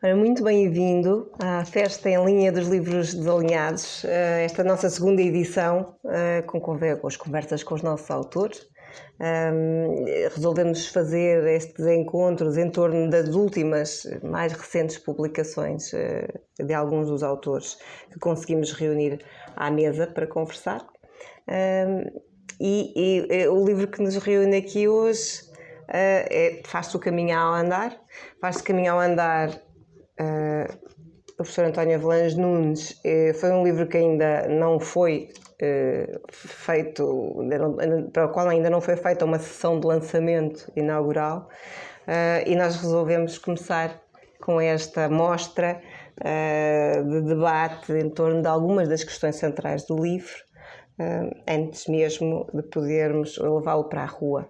Ora, muito bem-vindo à Festa em Linha dos Livros Desalinhados, esta nossa segunda edição, com as conversas com os nossos autores. Resolvemos fazer estes encontros em torno das últimas, mais recentes publicações de alguns dos autores que conseguimos reunir à mesa para conversar. E o livro que nos reúne aqui hoje Faz-se o Caminho ao Andar. Faz-se o Caminho ao Andar, o professor António Avelange Nunes. Foi um livro que ainda não foi feito, para o qual ainda não foi feita uma sessão de lançamento inaugural, e nós resolvemos começar com esta mostra de debate em torno de algumas das questões centrais do livro, antes mesmo de podermos levá-lo para a rua.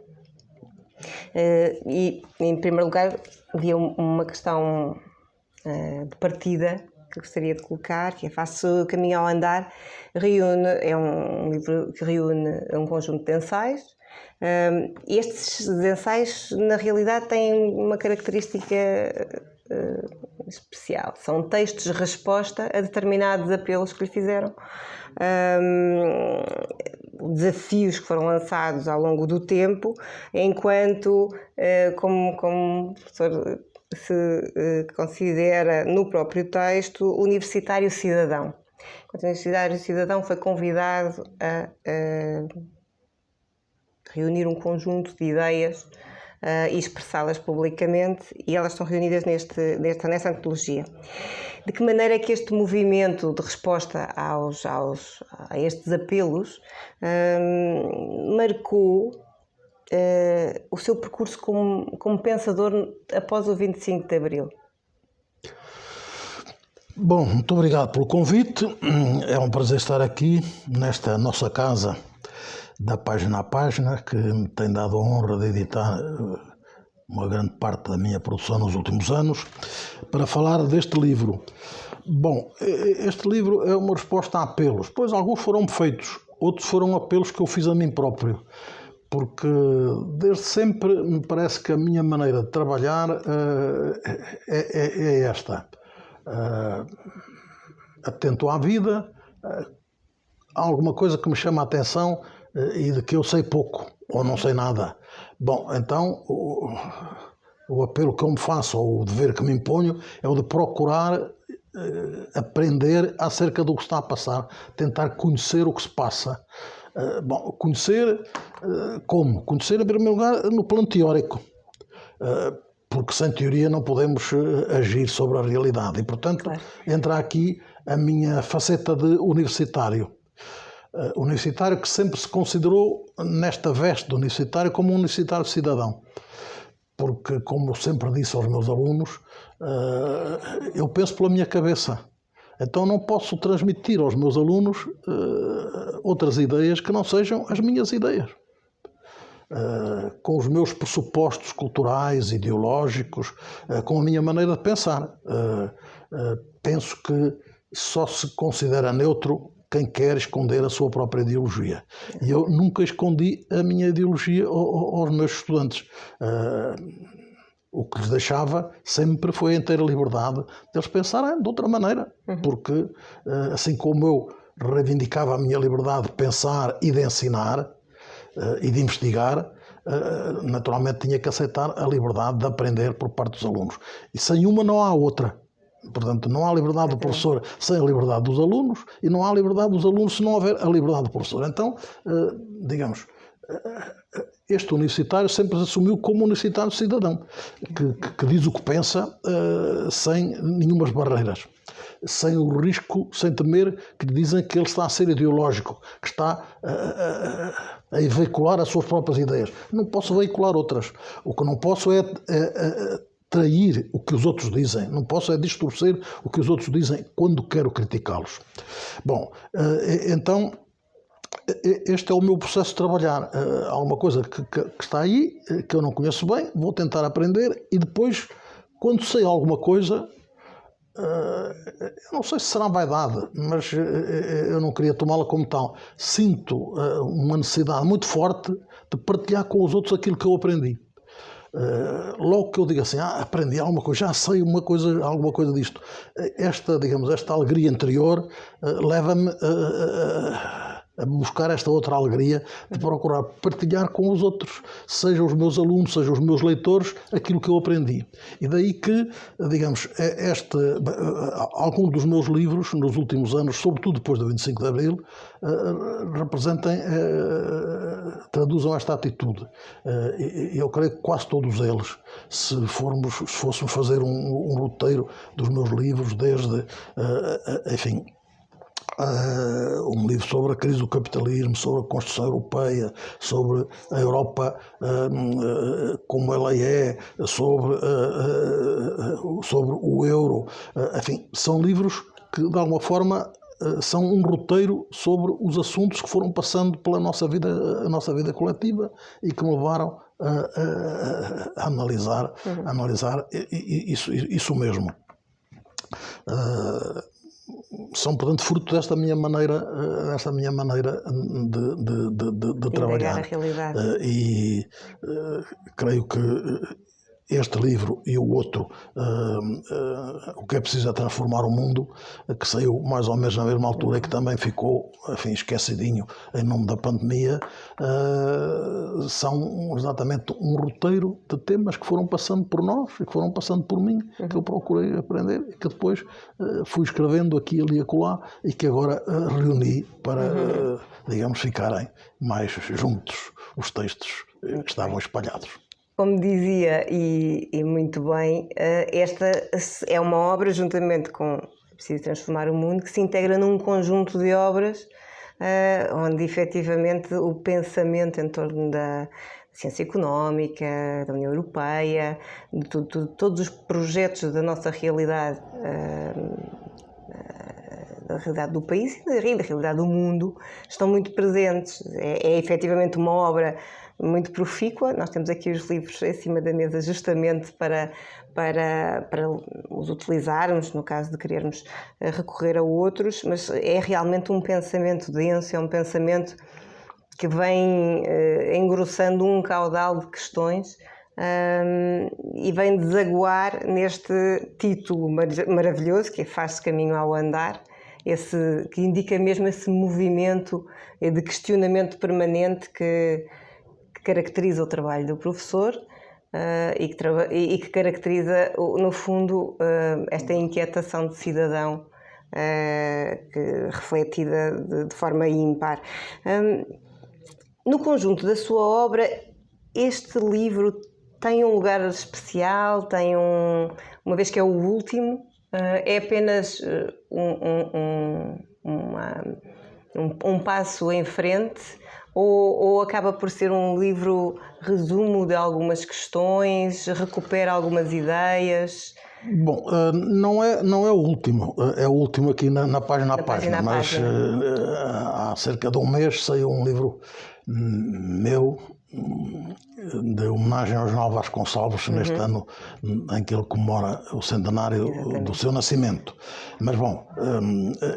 E, em primeiro lugar, havia uma questão de partida que gostaria de colocar, que é Faz-se o Caminho ao Andar. É um livro que reúne um conjunto de ensaios. Estes ensaios, na realidade, têm uma característica especial. São textos de resposta a determinados apelos que lhe fizeram, desafios que foram lançados ao longo do tempo, enquanto, como o professor se considera no próprio texto, universitário cidadão. Enquanto universitário cidadão foi convidado a reunir um conjunto de ideias e expressá-las publicamente, e elas estão reunidas nesta antologia. De que maneira é que este movimento de resposta a estes apelos marcou o seu percurso como pensador após o 25 de Abril? Bom, muito obrigado pelo convite. É um prazer estar aqui nesta nossa casa da Página a Página, que me tem dado a honra de editar uma grande parte da minha produção nos últimos anos, para falar deste livro. Bom, este livro é uma resposta a apelos, pois alguns foram feitos, outros foram apelos que eu fiz a mim próprio, porque desde sempre me parece que a minha maneira de trabalhar é esta. Atento à vida, há alguma coisa que me chama a atenção e de que eu sei pouco, ou não sei nada. Bom, então o apelo que eu me faço, ou o dever que me imponho, é o de procurar aprender acerca do que está a passar, tentar conhecer o que se passa. Bom, conhecer como? Conhecer, em primeiro lugar, no plano teórico, porque sem teoria não podemos agir sobre a realidade. E, portanto, entra aqui a minha faceta de universitário. Universitário que sempre se considerou, nesta veste de universitário, como um universitário cidadão. Porque, como eu sempre disse aos meus alunos, eu penso pela minha cabeça. Então não posso transmitir aos meus alunos outras ideias que não sejam as minhas ideias. Com os meus pressupostos culturais, ideológicos, com a minha maneira de pensar. Penso que só se considera neutro quem quer esconder a sua própria ideologia. E eu nunca escondi a minha ideologia aos meus estudantes. O que lhes deixava sempre foi a inteira liberdade de eles pensarem de outra maneira. Porque, assim como eu reivindicava a minha liberdade de pensar e de ensinar e de investigar, naturalmente tinha que aceitar a liberdade de aprender por parte dos alunos. E sem uma não há outra. Portanto, não há liberdade do professor sem a liberdade dos alunos, e não há liberdade dos alunos se não houver a liberdade do professor. Então, digamos, este universitário sempre se assumiu como universitário cidadão, que diz o que pensa sem nenhumas barreiras, sem o risco, sem temer que lhe dizem que ele está a ser ideológico, que está a veicular as suas próprias ideias. Não posso veicular outras. O que não posso é trair o que os outros dizem, não posso é distorcer o que os outros dizem quando quero criticá-los. Bom, então este é o meu processo de trabalhar. Há alguma coisa que está aí, que eu não conheço bem, vou tentar aprender e depois, quando sei alguma coisa, eu não sei se será vaidade, mas eu não queria tomá-la como tal. Sinto uma necessidade muito forte de partilhar com os outros aquilo que eu aprendi. logo que eu digo assim, aprendi alguma coisa, já sei alguma coisa disto, esta alegria interior leva-me a buscar esta outra alegria de procurar partilhar com os outros, sejam os meus alunos, sejam os meus leitores, aquilo que eu aprendi. E daí que, digamos, alguns dos meus livros, nos últimos anos, sobretudo depois do 25 de Abril, traduzam esta atitude. Eu creio que quase todos eles, se fôssemos fazer um roteiro dos meus livros, desde, enfim, um livro sobre a crise do capitalismo, sobre a construção europeia, sobre a Europa como ela é, sobre o euro, enfim, são livros que de alguma forma são um roteiro sobre os assuntos que foram passando pela nossa vida coletiva e que me levaram a analisar isso mesmo. São, portanto, fruto desta minha maneira de trabalhar. A realidade. Creio que este livro e o outro, O que é preciso é transformar o mundo, que saiu mais ou menos na mesma altura e que também ficou, enfim, esquecidinho em nome da pandemia, são exatamente um roteiro de temas que foram passando por nós e que foram passando por mim, que eu procurei aprender e que depois fui escrevendo aqui, ali e acolá e que agora reuni para, digamos, ficarem mais juntos os textos que estavam espalhados. Como dizia, e muito bem, esta é uma obra, juntamente com Preciso Transformar o Mundo, que se integra num conjunto de obras onde, efetivamente, o pensamento em torno da ciência económica, da União Europeia, de todos os projetos da nossa realidade, da realidade do país e da realidade do mundo, estão muito presentes. É efetivamente uma obra muito profícua. Nós temos aqui os livros em cima da mesa justamente para os utilizarmos, no caso de querermos recorrer a outros, mas é realmente um pensamento denso, é um pensamento que vem engrossando um caudal de questões e vem desaguar neste título maravilhoso, que é Faz-se Caminho ao Andar, que indica mesmo esse movimento de questionamento permanente que caracteriza o trabalho do professor e que caracteriza, no fundo, esta inquietação de cidadão refletida de forma ímpar. No conjunto da sua obra, este livro tem um lugar especial, uma vez que é o último, é apenas um passo em frente, ou acaba por ser um livro resumo de algumas questões, recupera algumas ideias? Bom, não é o último, é o último aqui na página a página, mas há cerca de um mês saiu um livro meu de homenagem ao General Vasconcelos, neste ano em que ele comemora o centenário do seu nascimento. Mas, bom,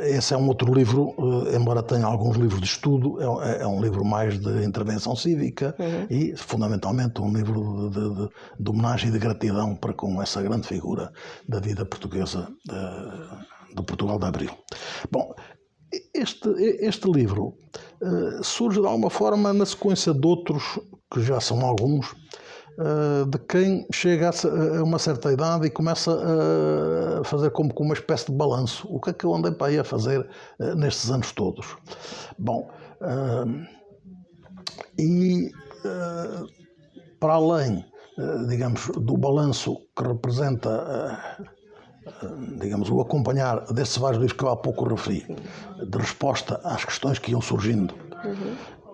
esse é um outro livro, embora tenha alguns livros de estudo, é um livro mais de intervenção cívica e, fundamentalmente, um livro de homenagem e de gratidão para com essa grande figura da vida portuguesa, do Portugal de Abril. Bom, este livro surge de alguma forma na sequência de outros, que já são alguns, de quem chega a uma certa idade e começa a fazer como uma espécie de balanço. O que é que eu andei para aí a fazer nestes anos todos? Bom, para além, digamos, do balanço que representa digamos, o acompanhar desses vários livros que eu há pouco referi, de resposta às questões que iam surgindo.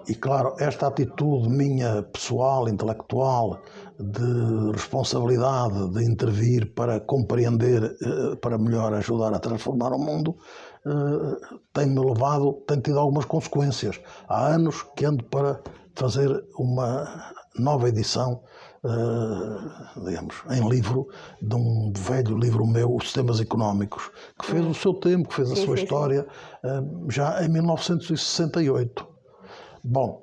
E, claro, esta atitude minha pessoal, intelectual, de responsabilidade, de intervir para compreender, para melhor ajudar a transformar o mundo, tem tido algumas consequências. Há anos que ando para fazer uma nova edição, digamos, em livro, de um velho livro meu, Sistemas Económicos, que fez o seu tempo, que fez a sua história, já em 1968. Bom,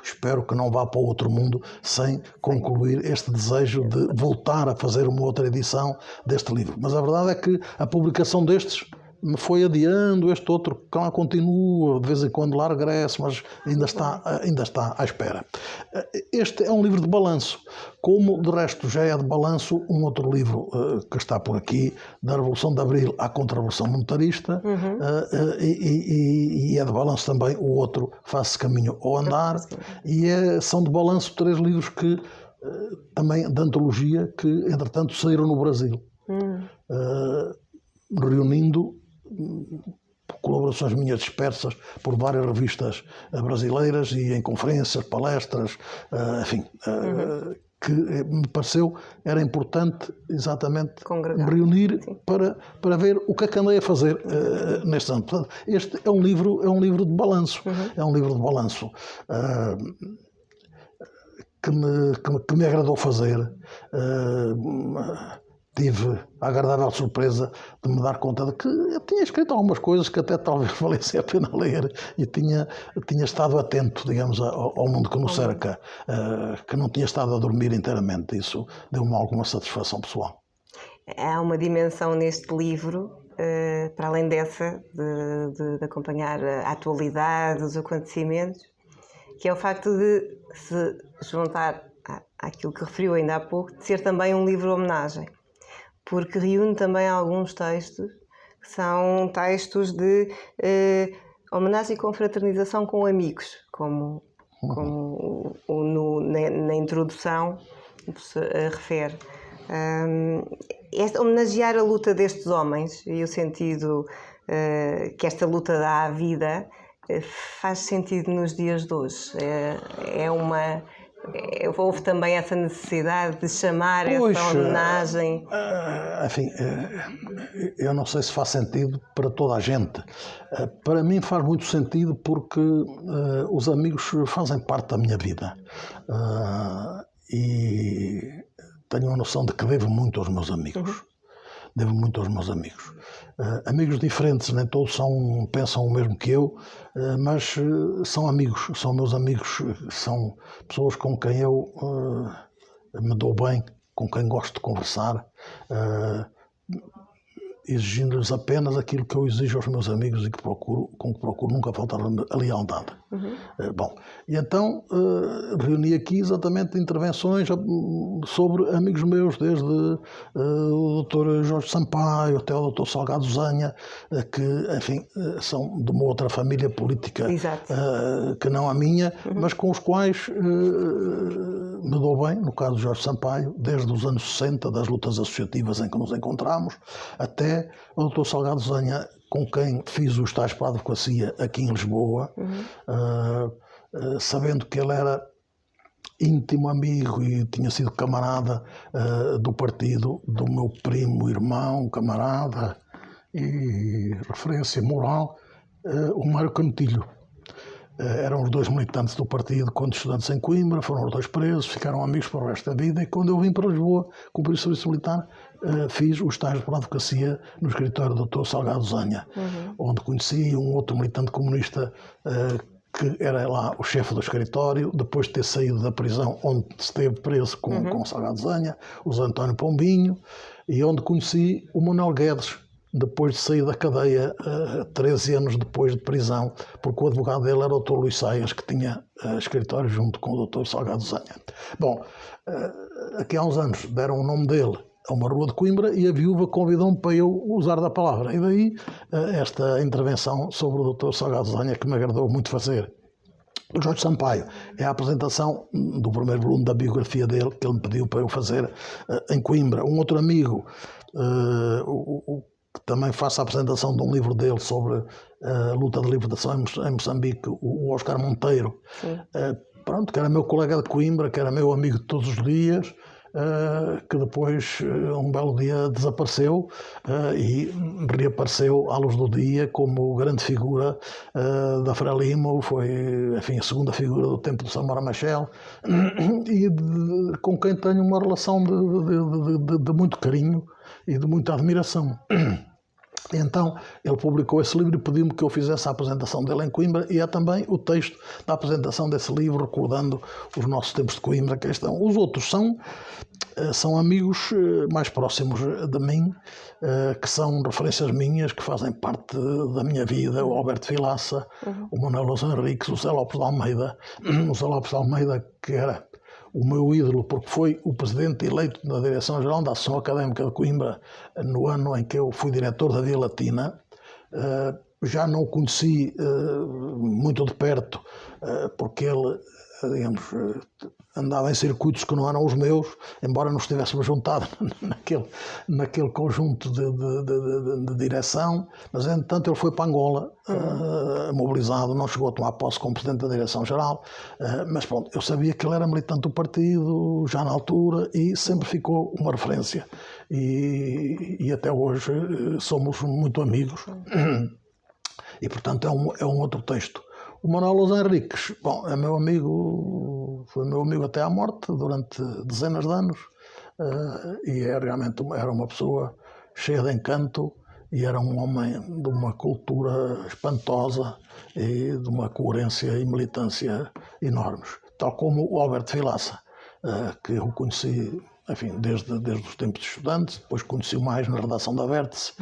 espero que não vá para o outro mundo sem concluir este desejo de voltar a fazer uma outra edição deste livro. Mas a verdade é que a publicação destes me foi adiando, este outro lá continua, de vez em quando lá regresso, mas ainda está à espera. Este é um livro de balanço, como de resto já é de balanço um outro livro que está por aqui, da Revolução de Abril à Contra-Revolução Monetarista, e é de balanço também o outro, Faz-se Caminho ao Andar, e são de balanço 3 livros que também de antologia que entretanto saíram no Brasil, reunindo colaborações minhas dispersas por várias revistas brasileiras e em conferências, palestras, enfim, que me pareceu era importante exatamente reunir para ver o que é que andei a fazer neste ano. Portanto, este é um livro de balanço, é um livro de balanço que me agradou fazer. Tive a agradável surpresa de me dar conta de que eu tinha escrito algumas coisas que até talvez valesse a pena ler e tinha estado atento, digamos, ao mundo que nos cerca, que não tinha estado a dormir inteiramente. Isso deu-me alguma satisfação pessoal. Há uma dimensão neste livro, para além dessa, de acompanhar a atualidade, os acontecimentos, que é o facto de se juntar àquilo que referiu ainda há pouco, de ser também um livro-homenagem. Porque reúne também alguns textos que são textos de homenagem e confraternização com amigos, como na introdução refere. Homenagear a luta destes homens e o sentido que esta luta dá à vida faz sentido nos dias de hoje. Houve também essa necessidade de chamar essa homenagem. Enfim, eu não sei se faz sentido para toda a gente. Para mim faz muito sentido porque os amigos fazem parte da minha vida. E tenho a noção de que devo muito aos meus amigos. Devo muito aos meus amigos. Amigos diferentes, nem todos pensam o mesmo que eu, mas são amigos, são meus amigos, são pessoas com quem eu me dou bem, com quem gosto de conversar, exigindo-lhes apenas aquilo que eu exijo aos meus amigos e com que procuro nunca faltar a lealdade. Bom, e então reuni aqui exatamente intervenções sobre amigos meus, desde o Dr. Jorge Sampaio até o Dr. Salgado Zanha, que, enfim, são de uma outra família política que não a minha, mas com os quais me dou bem, no caso de Jorge Sampaio, desde os anos 60, das lutas associativas em que nos encontramos, até o Dr. Salgado Zanha, com quem fiz o estágio para a advocacia aqui em Lisboa, sabendo que ele era íntimo amigo e tinha sido camarada do partido do meu primo, irmão, camarada e referência moral, o Mário Canutilho. Eram os 2 militantes do partido quando estudantes em Coimbra, foram os 2 presos, ficaram amigos para o resto da vida, e quando eu vim para Lisboa cumprir o serviço militar, fiz o estágio para a advocacia no escritório do Dr. Salgado Zanha, onde conheci um outro militante comunista que era lá o chefe do escritório, depois de ter saído da prisão onde esteve preso com o Salgado Zanha, o Zé António Pombinho, e onde conheci o Manuel Guedes, depois de sair da cadeia, 13 anos depois de prisão, porque o advogado dele era o Dr. Luís Saias, que tinha escritório junto com o Dr. Salgado Zanha. Bom, aqui há uns anos deram o nome dele a uma rua de Coimbra e a viúva convidou-me para eu usar da palavra. E daí esta intervenção sobre o Dr. Salgado Zanha, que me agradou muito fazer. O Jorge Sampaio é a apresentação do primeiro volume da biografia dele, que ele me pediu para eu fazer em Coimbra. Um outro amigo, que também faça a apresentação de um livro dele sobre a luta de libertação em Moçambique, o Oscar Monteiro, pronto, que era meu colega de Coimbra, que era meu amigo de todos os dias, que depois, um belo dia, desapareceu e reapareceu à luz do dia como grande figura da Frelimo, foi, enfim, a segunda figura do tempo de Samora Machel, e com quem tenho uma relação de muito carinho e de muita admiração. Então, ele publicou esse livro e pediu-me que eu fizesse a apresentação dele em Coimbra, e é também o texto da apresentação desse livro, recordando os nossos tempos de Coimbra, que estão. Os outros são amigos mais próximos de mim, que são referências minhas, que fazem parte da minha vida: o Alberto Vilaça, o Manuel Lousa Henriques, o Zé Lopes de Almeida. O Zé Lopes de Almeida, que era o meu ídolo, porque foi o presidente eleito da Direção-Geral da Associação Académica de Coimbra no ano em que eu fui diretor da Via Latina. Já não o conheci muito de perto, porque ele, digamos, andava em circuitos que não eram os meus, embora nos estivéssemos juntado naquele conjunto de direção, mas entretanto ele foi para Angola, mobilizado, não chegou a tomar posse como presidente da Direção-Geral, mas pronto, eu sabia que ele era militante do partido, já na altura, e sempre ficou uma referência, e até hoje somos muito amigos, e portanto é um outro texto. O Manuel Lousa Henriques, bom, é meu amigo, foi meu amigo até à morte, durante dezenas de anos, e realmente era uma pessoa cheia de encanto, e era um homem de uma cultura espantosa e de uma coerência e militância enormes, tal como o Alberto Vilaça, que eu conheci, enfim, desde os tempos de estudantes. Depois conheci mais na redação da Vértice,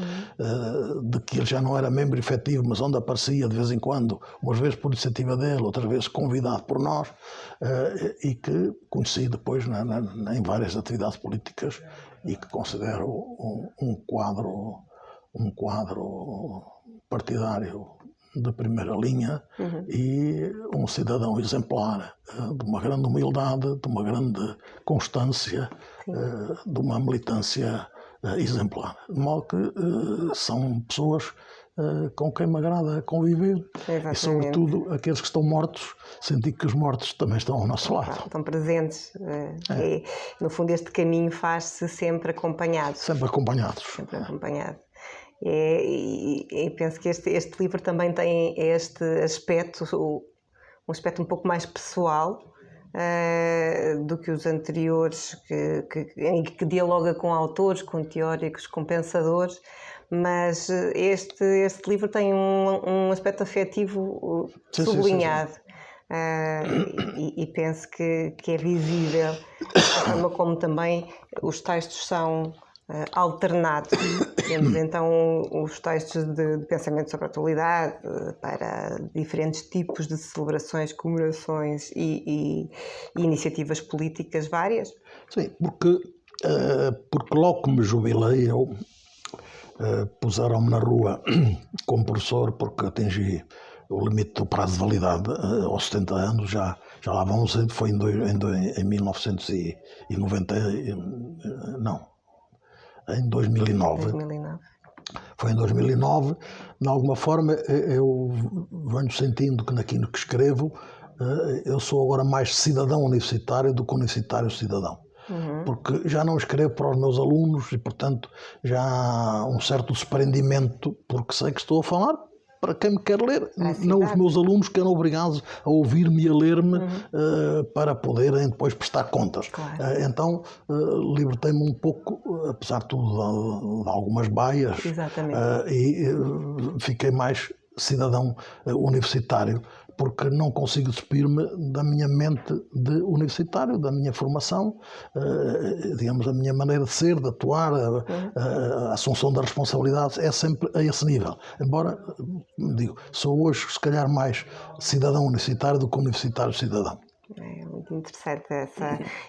de que ele já não era membro efetivo, mas onde aparecia de vez em quando, umas vezes por iniciativa dele, outras vezes convidado por nós, e que conheci depois em várias atividades políticas, e que considero um quadro partidário de primeira linha, e um cidadão exemplar, de uma grande humildade, de uma grande constância, de uma militância exemplar. De modo que são pessoas com quem me agrada conviver. Exatamente. E sobretudo aqueles que estão mortos, sentir que os mortos também estão ao nosso lado. Estão presentes. E, no fundo, este caminho faz-se sempre acompanhado. Sempre acompanhados. Sempre acompanhado. E penso que este livro também tem este aspecto, um aspecto um pouco mais pessoal do que os anteriores, em que dialoga com autores, com teóricos, com pensadores, mas este livro tem um aspecto afetivo sublinhado. E penso que é visível a forma como também os textos são alternados. Temos então os textos de pensamento sobre a atualidade, para diferentes tipos de celebrações, comemorações e iniciativas políticas várias. Sim, porque logo que me jubilei, eu puseram-me na rua como professor, porque atingi o limite do prazo de validade aos 70 anos, já lá vão, foi em 1990, não, em 2009. Foi em 2009. De alguma forma, eu venho sentindo que naquilo que escrevo, eu sou agora mais cidadão universitário do que universitário cidadão. Porque já não escrevo para os meus alunos e, portanto, já há um certo desprendimento, porque sei que estou a falar para quem me quer ler, não os meus alunos que eram obrigados a ouvir-me e a ler-me para poderem depois prestar contas. Claro. Então, libertei-me um pouco, apesar de tudo, de algumas baias, e fiquei mais cidadão universitário, porque não consigo despir-me da minha mente de universitário, da minha formação, digamos, a minha maneira de ser, de atuar, a assunção das responsabilidades é sempre a esse nível. Embora, digo, sou hoje, se calhar, mais cidadão universitário do que universitário cidadão. É muito interessante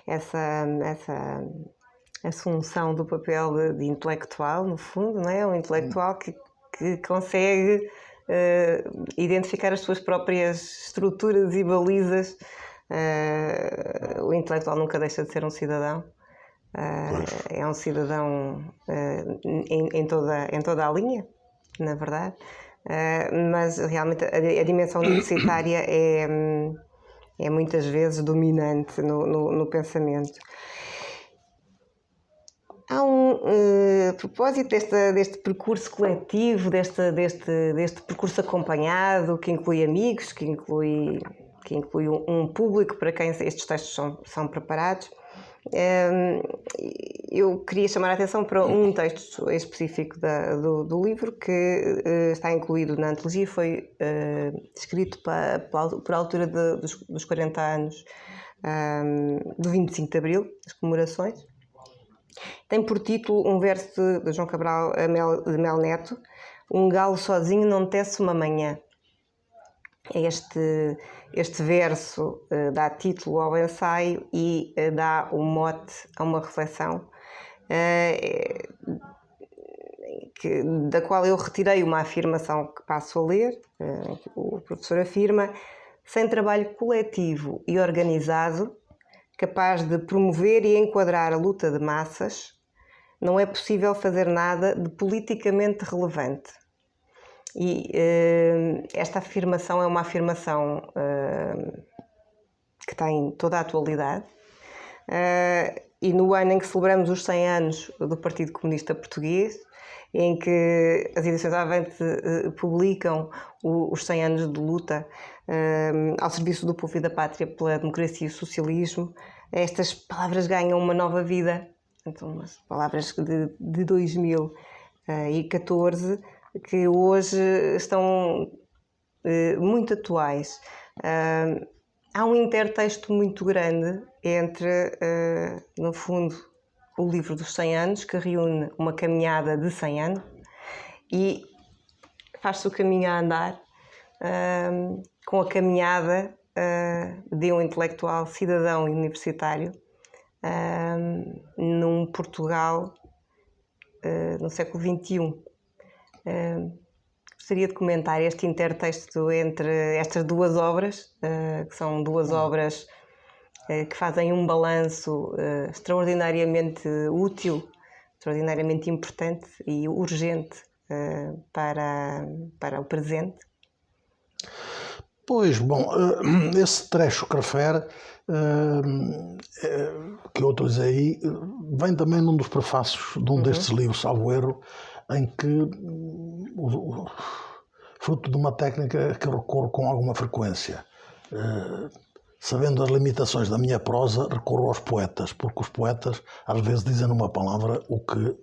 essa assunção do papel de intelectual, no fundo, não é? Um intelectual que consegue identificar as suas próprias estruturas e balizas. O intelectual nunca deixa de ser um cidadão. É um cidadão em toda a linha, na verdade. Mas realmente a dimensão universitária é muitas vezes dominante no pensamento. Há a propósito deste percurso coletivo, deste percurso acompanhado, que inclui amigos, que inclui um público para quem estes textos são preparados. Eu queria chamar a atenção para um texto específico do livro que está incluído na antologia, foi escrito por altura dos 40 anos do 25 de Abril, das comemorações. Tem por título um verso de João Cabral de Mel Neto: "Um galo sozinho não tece uma manhã". Este verso dá título ao ensaio e dá o mote a uma reflexão da qual eu retirei uma afirmação que passo a ler. O professor afirma: "Sem trabalho coletivo e organizado, capaz de promover e enquadrar a luta de massas, não é possível fazer nada de politicamente relevante". E esta afirmação é uma afirmação que tem toda a atualidade. E no ano em que celebramos os 100 anos do Partido Comunista Português, em que as edições Avante publicam os 100 anos de luta ao serviço do povo e da pátria pela democracia e o socialismo, estas palavras ganham uma nova vida. Então, as palavras de 2014 que hoje estão muito atuais. Há um intertexto muito grande entre, no fundo, o livro dos 100 anos, que reúne uma caminhada de 100 anos, e faz-se o caminho a andar com a caminhada de um intelectual cidadão e universitário num Portugal no século XXI. Gostaria de comentar este intertexto entre estas duas obras, que são duas obras que fazem um balanço extraordinariamente útil, extraordinariamente importante e urgente para o presente. Pois, bom, esse trecho que refere, que outros aí, vem também num dos prefácios de um destes livros, salvo erro, em que, fruto de uma técnica que recorro com alguma frequência, sabendo as limitações da minha prosa, recorro aos poetas, porque os poetas às vezes dizem numa palavra o que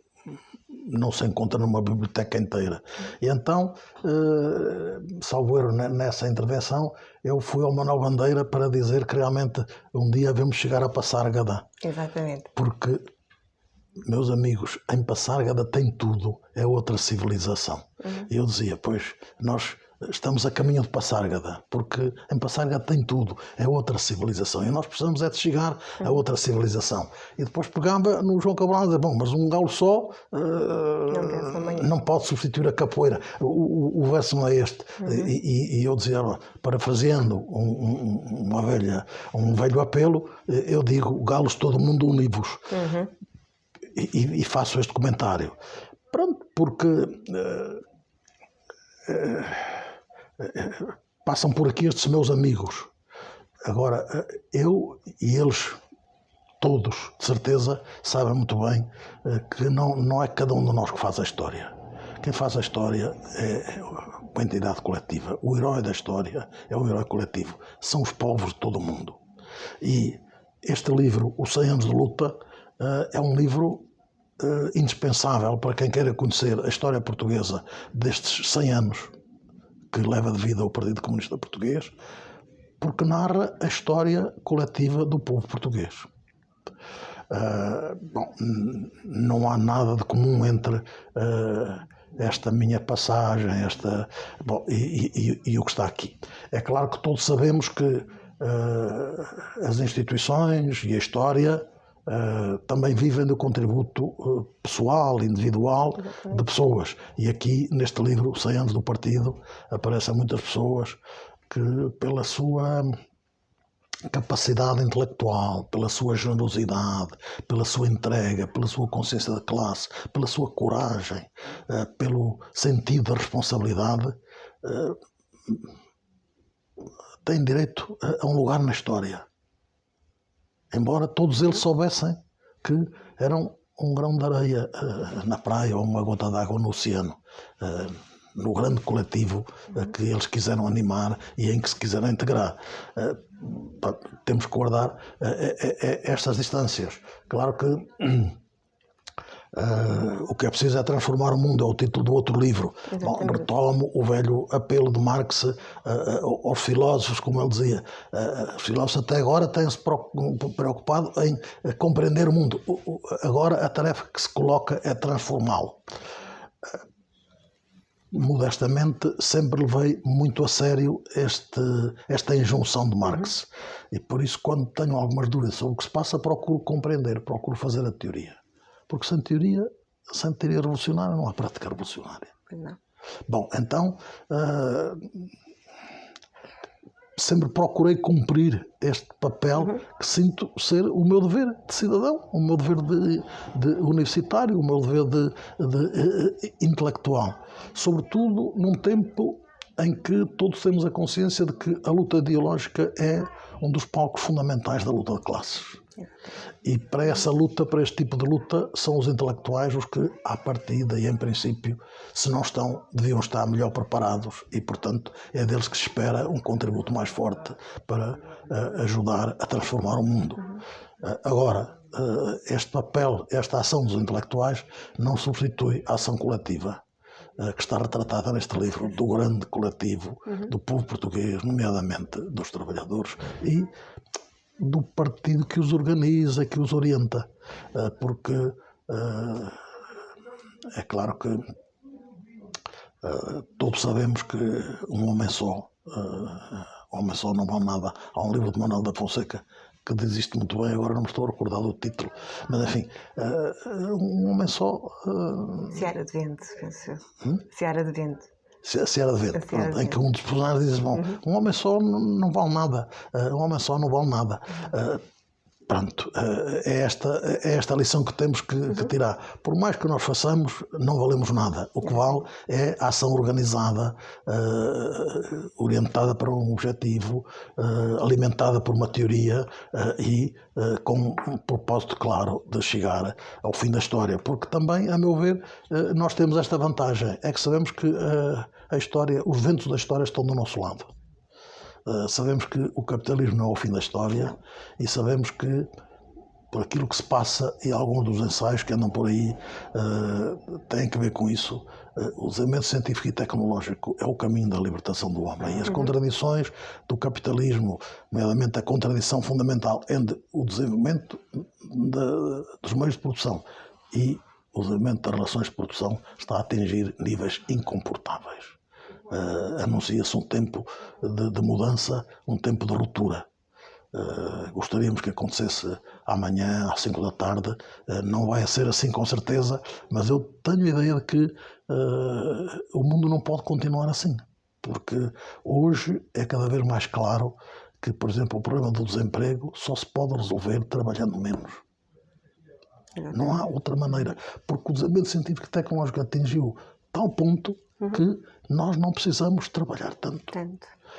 não se encontra numa biblioteca inteira. E então, salvo erro nessa intervenção, eu fui ao Manuel Bandeira para dizer que realmente um dia devemos chegar a Passárgada. Exatamente. Porque, meus amigos, em Passárgada tem tudo, é outra civilização. E eu dizia, pois, nós estamos a caminho de Passárgada, porque em Passárgada tem tudo, é outra civilização. E nós precisamos é de chegar a outra civilização. E depois pegava no João Cabral e dizia, bom, mas um galo só não pode substituir a capoeira. O verso não é este. E eu dizia, parafraseando um velho apelo, eu digo, galos todo mundo univos. E faço este comentário. Pronto, porque passam por aqui estes meus amigos. Agora, eu e eles, todos, de certeza, sabem muito bem que não é cada um de nós que faz a história. Quem faz a história é uma entidade coletiva. O herói da história é um herói coletivo. São os povos de todo o mundo. E este livro, Os 100 Anos de Luta, é um livro indispensável para quem queira conhecer a história portuguesa destes 100 anos que leva de vida o Partido Comunista Português, porque narra a história coletiva do povo português. Bom, não há nada de comum entre esta minha passagem e o que está aqui. É claro que todos sabemos que as instituições e a história também vivem do contributo pessoal, individual, de pessoas. E aqui, neste livro, 100 anos do Partido, aparecem muitas pessoas que, pela sua capacidade intelectual, pela sua generosidade, pela sua entrega, pela sua consciência da classe, pela sua coragem, pelo sentido da responsabilidade, têm direito a um lugar na história. Embora todos eles soubessem que eram um grão de areia na praia ou uma gota de água no oceano. no grande coletivo que eles quiseram animar e em que se quiseram integrar. Temos que guardar estas distâncias. Claro que o que é preciso é transformar o mundo, é o título do outro livro. Bom, retomo o velho apelo de Marx aos filósofos, como ele dizia. Os filósofos até agora têm-se preocupado em compreender o mundo. Agora a tarefa que se coloca é transformá-lo. Modestamente, sempre levei muito a sério esta injunção de Marx. E por isso, quando tenho algumas dúvidas sobre o que se passa, procuro compreender, procuro fazer a teoria. Porque sem teoria revolucionária não há prática revolucionária. Não. Bom, então, sempre procurei cumprir este papel que sinto ser o meu dever de cidadão, o meu dever de universitário, o meu dever de intelectual. Sobretudo num tempo em que todos temos a consciência de que a luta ideológica é um dos palcos fundamentais da luta de classes. E para essa luta, para este tipo de luta, são os intelectuais os que, à partida e em princípio, se não estão, deviam estar melhor preparados e, portanto, é deles que se espera um contributo mais forte para ajudar a transformar o mundo. Agora, este papel, esta ação dos intelectuais não substitui a ação coletiva que está retratada neste livro, do grande coletivo do povo português, nomeadamente dos trabalhadores e do partido que os organiza, que os orienta, porque é claro que todos sabemos que um homem só não vale nada. Há um livro de Manuel da Fonseca que diz isto muito bem, agora não me estou a recordar do título, mas enfim, um homem só... Seara de Vento, penso eu. Seara de Vento. Seara de Vento, pronto, em que um dos personagens diz, bom, um homem só não vale nada, um homem só não vale nada. Pronto, é esta lição que temos que tirar. Por mais que nós façamos, não valemos nada. O que vale é a ação organizada, orientada para um objetivo, alimentada por uma teoria e com um propósito claro de chegar ao fim da história. Porque também, a meu ver, nós temos esta vantagem, é que sabemos que a história, os ventos da história estão do nosso lado. Sabemos que o capitalismo não é o fim da história e sabemos que, por aquilo que se passa, e alguns dos ensaios que andam por aí têm que ver com isso, o desenvolvimento científico e tecnológico é o caminho da libertação do homem. E as contradições do capitalismo, nomeadamente a contradição fundamental entre o desenvolvimento dos meios de produção e o desenvolvimento das relações de produção, está a atingir níveis incomportáveis. Anuncia-se um tempo de mudança, um tempo de ruptura. Gostaríamos que acontecesse amanhã, às 5 da tarde. Não vai ser assim com certeza, mas eu tenho a ideia de que o mundo não pode continuar assim. Porque hoje é cada vez mais claro que, por exemplo, o problema do desemprego só se pode resolver trabalhando menos. Não há outra maneira. Porque o desenvolvimento científico e tecnológico atingiu tal ponto que nós não precisamos trabalhar tanto.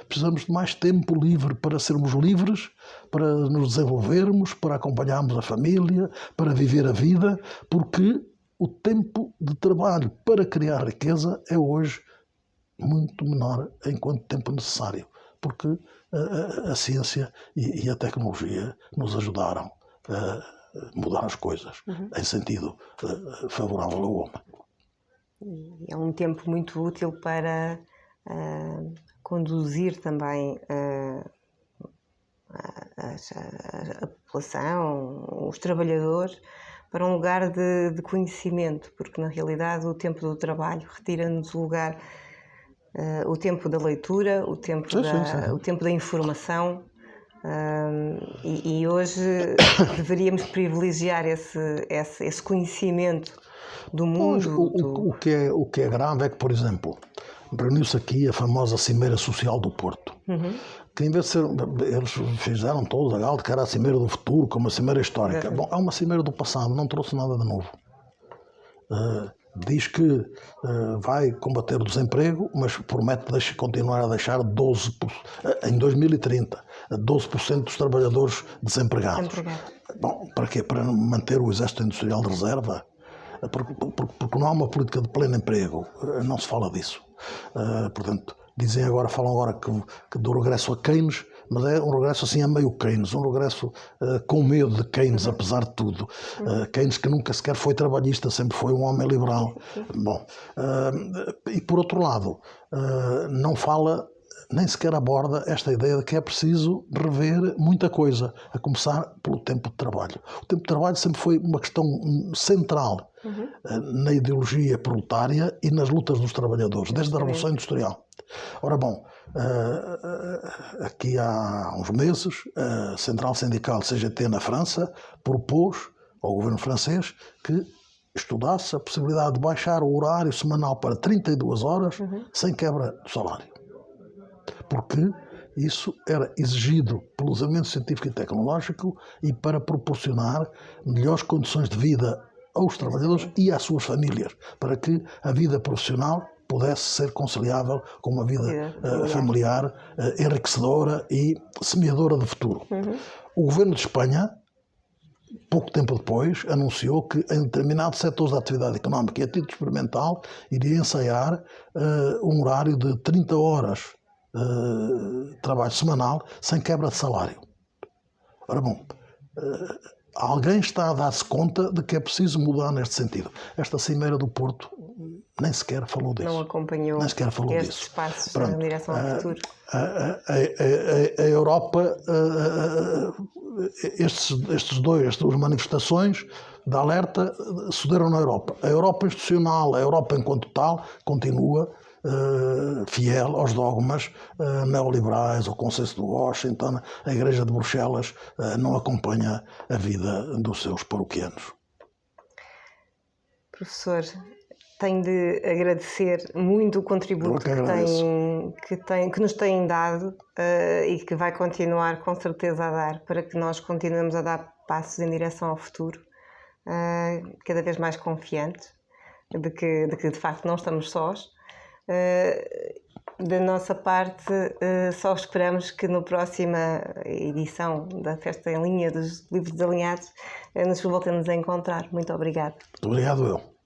Precisamos de mais tempo livre para sermos livres, para nos desenvolvermos, para acompanharmos a família, para viver a vida, porque o tempo de trabalho para criar riqueza é hoje muito menor enquanto tempo necessário, porque a ciência e a tecnologia nos ajudaram a mudar as coisas em sentido favorável ao homem. É um tempo muito útil para conduzir também a população, os trabalhadores, para um lugar de conhecimento, porque na realidade o tempo do trabalho retira-nos o lugar, o tempo da leitura, o tempo da informação. E hoje deveríamos privilegiar esse conhecimento do mundo. O que é grave é que, por exemplo, reuniu-se aqui a famosa Cimeira Social do Porto, que em vez de ser, eles fizeram todos a gala de que era a Cimeira do Futuro, como a Cimeira Histórica. Bom, é uma Cimeira do passado, não trouxe nada de novo. Diz que vai combater o desemprego, mas promete continuar a deixar 12%, em 2030, 12% dos trabalhadores desempregados. Bom, para quê? Para manter o Exército Industrial de Reserva? porque não há uma política de pleno emprego, não se fala disso. Portanto, falam agora que do regresso a Keynes, mas é um regresso assim a meio Keynes, um regresso com medo de Keynes, apesar de tudo. Keynes, que nunca sequer foi trabalhista, sempre foi um homem liberal. Bom, e por outro lado, não fala, nem sequer aborda esta ideia de que é preciso rever muita coisa, a começar pelo tempo de trabalho. O tempo de trabalho sempre foi uma questão central na ideologia proletária e nas lutas dos trabalhadores, desde a Revolução Industrial. Ora bom, aqui há uns meses, a Central Sindical CGT na França propôs ao governo francês que estudasse a possibilidade de baixar o horário semanal para 32 horas sem quebra do salário. Porque isso era exigido pelo desenvolvimento científico e tecnológico e para proporcionar melhores condições de vida aos trabalhadores e às suas famílias, para que a vida profissional pudesse ser conciliável com uma vida familiar enriquecedora e semeadora de futuro. O governo de Espanha, pouco tempo depois, anunciou que em determinados setores da atividade económica e a título experimental iria ensaiar um horário de 30 horas de trabalho semanal sem quebra de salário. Ora bom, alguém está a dar-se conta de que é preciso mudar neste sentido. Esta Cimeira do Porto nem sequer falou disso. Não acompanhou estes passos em direção ao futuro. A Europa, estas duas manifestações de alerta sucederam na Europa. A Europa institucional, a Europa enquanto tal, continua fiel aos dogmas neoliberais, ao consenso de Washington. A Igreja de Bruxelas não acompanha a vida dos seus paroquianos. Professor, tenho de agradecer muito o contributo que nos têm dado e que vai continuar com certeza a dar, para que nós continuemos a dar passos em direção ao futuro, cada vez mais confiantes de que de facto não estamos sós. Da nossa parte, só esperamos que na próxima edição da Festa em Linha dos Livros Desalinhados nos voltemos a encontrar. Muito obrigada. Muito obrigado eu.